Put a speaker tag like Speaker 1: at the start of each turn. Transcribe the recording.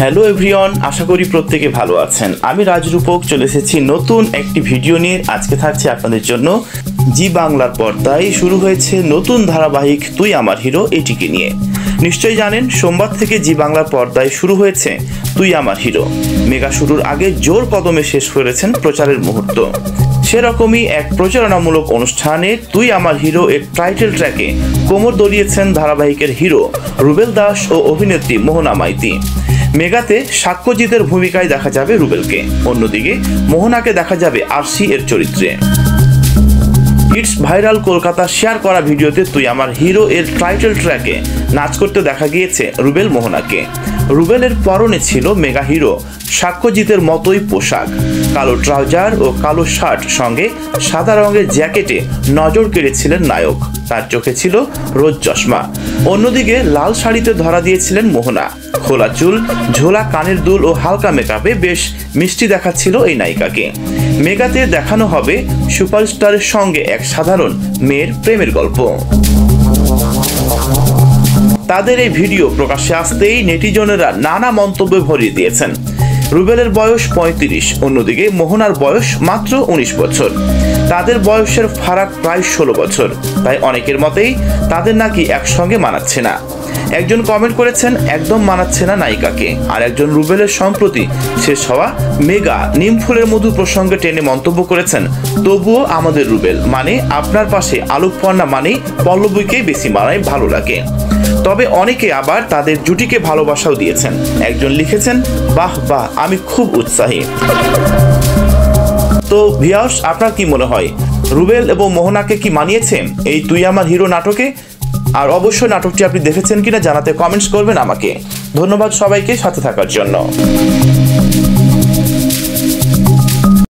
Speaker 1: Hello everyone, আশা করি প্রত্যেকে ভালো আছেন। আমি রাজরূপক চলে এসেছি নতুন একটি ভিডিও নিয়ে। আজকে থাকছে আপনাদের জন্য জি বাংলার পর্দায় শুরু হয়েছে নতুন ধারাবাহিক তুই আমার হিরো, এটিকে নিয়ে। নিশ্চয়ই জানেন সোমবার থেকে জি বাংলার পর্দায় শুরু হয়েছে তুই আমার হিরো। মেগা শুরুর আগে জোর কদমে শেষ করেছেন প্রচারের মুহূর্ত। সেরকমই এক প্রচারণামূলক অনুষ্ঠানে তুই আমার হিরো এর টাইটেল ট্র্যাকে কোমর দলিয়েছেন ধারাবাহিকের হিরো রুবেল দাস ও অভিনেত্রী মোহনা মাইতি। মেগাতে সাক্ষ্যজিতের ভূমিকায় দেখা যাবে রুবেলকে, অন্যদিকে মোহনাকে দেখা যাবে আরসি এর চরিত্রে। ইটস ভাইরাল কলকাতা শেয়ার করা ভিডিওতে তুই আমার হিরো এর টাইটেল ট্র্যাকে নাচ করতে দেখা গিয়েছে রুবেল মোহনাকে। রুবেলের পরনে ছিল মেগা হিরো সাক্ষ্যজিতের মতোই পোশাক, কালো ট্রাউজার ও কালো শার্ট, সঙ্গে সাদা রঙের জ্যাকেটে নজর কেড়েছিলেন নায়ক। তার চোখে ছিল রোজ চশমা। অন্যদিকে লাল শাড়িতে ধরা দিয়েছিলেন মোহনা। খোলা চুল, ঝোলা কানের দুল ও হালকা মেকআপে বেশ মিষ্টি দেখাচ্ছিল এই নায়িকাকে। মেগাতে দেখানো হবে সুপারস্টারের সঙ্গে এক সাধারণ মেয়ের প্রেমের গল্প। তাদের এই ভিডিও প্রকাশ্যে আসতেই নেটিজনেরা নানা মন্তব্যে ভরিয়ে দিয়েছেন। রুবেলের বয়স 35, অন্যদিকে মোহনার বয়স মাত্র 19 বছর। তাদের বয়সের ফারাক প্রায় 16 বছর, তাই অনেকের মতেই তাদের নাকি একসঙ্গে মানাচ্ছে না। একজন কমেন্ট করেছেন একদম মানাচ্ছে না নায়িকাকে, আর একজন রুবেলের সম্প্রতি শেষ হওয়া মেগা নিমফুলের মধু প্রসঙ্গে টেনে মন্তব্য করেছেন, তবুও আমাদের রুবেল মানে আপনার পাশে আলোকপর্ণা মানেই পল্লবীকেই বেশি মানায়, ভালো লাগে। তবে অনেকে আবার তাদের জুটিকে ভালোবাসাও দিয়েছেন। একজন লিখেছেন, বাহ বাহ, আমি খুব উৎসাহী। তো ভিউয়ার্স, আপনার কি মনে হয় রুবেল এবং মোহনাকে কি মানিয়েছে এই তুই আমার হিরো নাটকে? আর অবশ্যই নাটকটি আপনি দেখেছেন কিনা জানাতে কমেন্টস করবেন আমাকে। ধন্যবাদ সবাইকে সাথে থাকার জন্য।